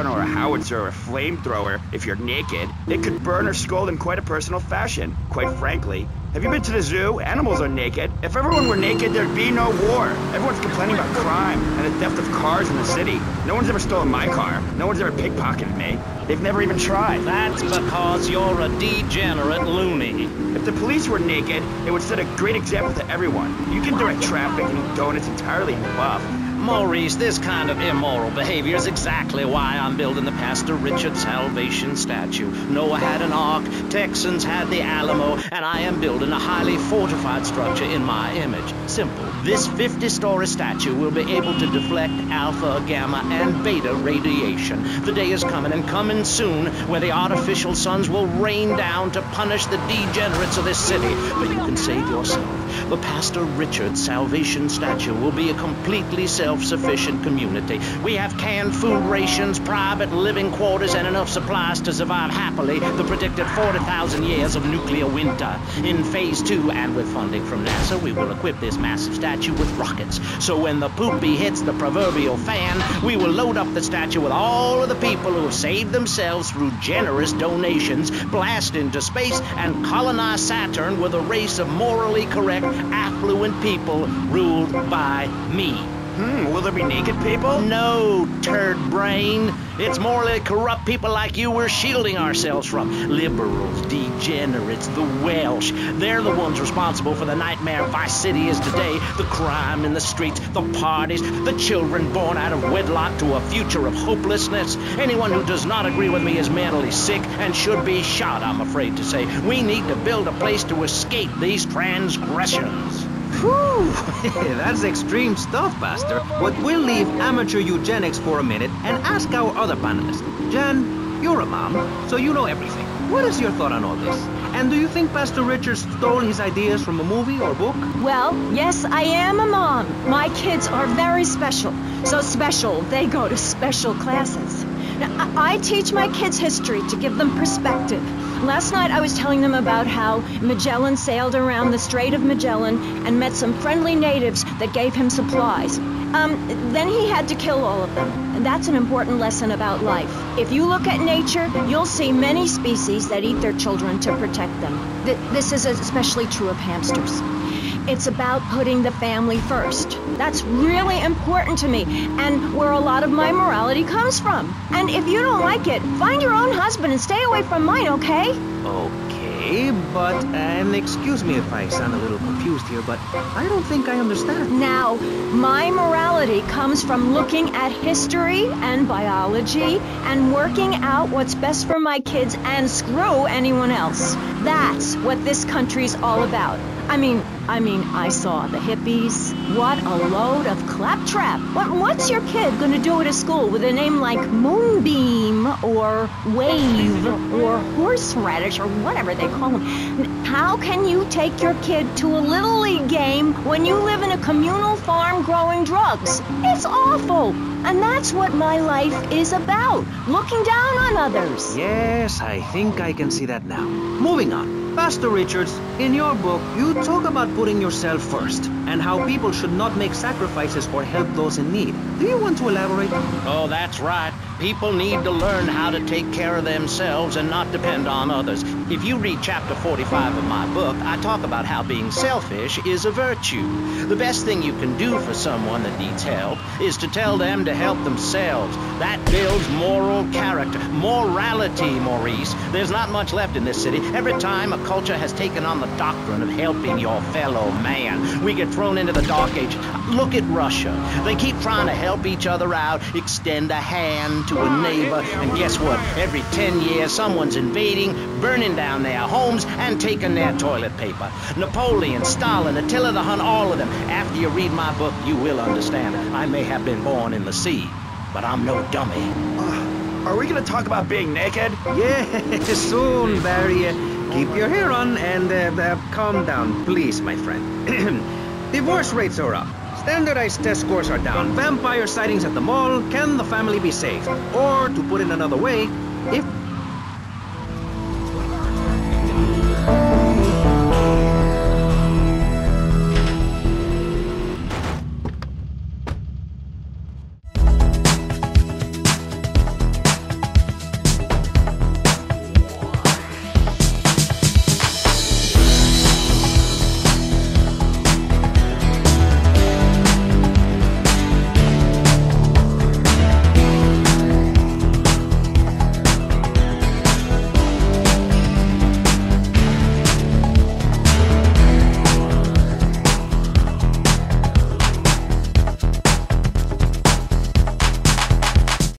shotgun or a howitzer or a flamethrower if you're naked, it could burn or scald in quite a personal fashion. Quite frankly, have you been to the zoo? Animals are naked. If everyone were naked, there'd be no war. Everyone's complaining about crime and the theft of cars in the city. No one's ever stolen my car. No one's ever pickpocketed me. They've never even tried. That's because you're a degenerate loony. If the police were naked, it would set a great example to everyone. You can direct traffic and eat donuts entirely in the buff. Maurice, this kind of immoral behavior is exactly why I'm building the Pastor Richard Salvation statue. Noah had an ark, Texans had the Alamo, and I am building a highly fortified structure in my image. Simple. This 50-story statue will be able to deflect alpha, gamma, and beta radiation. The day is coming, and coming soon, where the artificial suns will rain down to punish the degenerates of this city. But you can save yourself. The Pastor Richard Salvation statue will be a completely self-sufficient community. We have canned food rations, private living quarters, and enough supplies to survive happily the predicted 40,000 years of nuclear winter. In Phase 2, and with funding from NASA, we will equip this massive statue with rockets. So when the poopy hits the proverbial fan, we will load up the statue with all of the people who have saved themselves through generous donations, blast into space, and colonize Saturn with a race of morally correct, affluent people ruled by me. Will there be naked people? No, turd brain. It's morally corrupt people like you we're shielding ourselves from. Liberals, degenerates, the Welsh. They're the ones responsible for the nightmare Vice City is today. The crime in the streets, the parties, the children born out of wedlock to a future of hopelessness. Anyone who does not agree with me is mentally sick and should be shot, I'm afraid to say. We need to build a place to escape these transgressions. Whew, that's extreme stuff, Pastor. But we'll leave amateur eugenics for a minute and ask our other panelists. Jan, you're a mom, so you know everything. What is your thought on all this? And do you think Pastor Richard stole his ideas from a movie or book? Well, yes, I am a mom. My kids are very special. So special, they go to special classes. Now, I teach my kids history to give them perspective. Last night I was telling them about how Magellan sailed around the Strait of Magellan and met some friendly natives that gave him supplies. Then he had to kill all of them. And that's an important lesson about life. If you look at nature, you'll see many species that eat their children to protect them. This is especially true of hamsters. It's about putting the family first. That's really important to me, and where a lot of my morality comes from. And if you don't like it, find your own husband and stay away from mine, okay? Okay, but, and excuse me if I sound a little confused here, but I don't think I understand. Now, my morality comes from looking at history and biology and working out what's best for my kids and screw anyone else. That's what this country's all about. I mean, I saw the hippies. What a load of claptrap. What's your kid gonna do at a school with a name like Moonbeam or Wave or Horseradish or whatever they call them? How can you take your kid to a Little League game when you live in a communal farm growing drugs? It's awful. And that's what my life is about, looking down on others. Yes, I think I can see that now. Moving on. Pastor Richards, in your book, you talk about putting yourself first and how people should not make sacrifices or help those in need. Do you want to elaborate? Oh, that's right. People need to learn how to take care of themselves and not depend on others. If you read chapter 45 of my book, I talk about how being selfish is a virtue. The best thing you can do for someone that needs help is to tell them to help themselves. That builds moral character, morality, Maurice. There's not much left in this city. Every time a culture has taken on the doctrine of helping your fellow man, we get thrown into the dark age. Look at Russia. They keep trying to help each other out, extend a hand to a neighbor, and guess what? Every 10 years, someone's invading, burning down their homes, and taking their toilet paper. Napoleon, Stalin, Attila the Hun, all of them. After you read my book, you will understand. I may have been born in the sea, but I'm no dummy. Are we gonna talk about being naked? Yeah, soon, Barry. Keep your hair on and calm down, please, my friend. Divorce rates are up. Standardized test scores are down. Vampire sightings at the mall. Can the family be saved? Or, to put it another way, if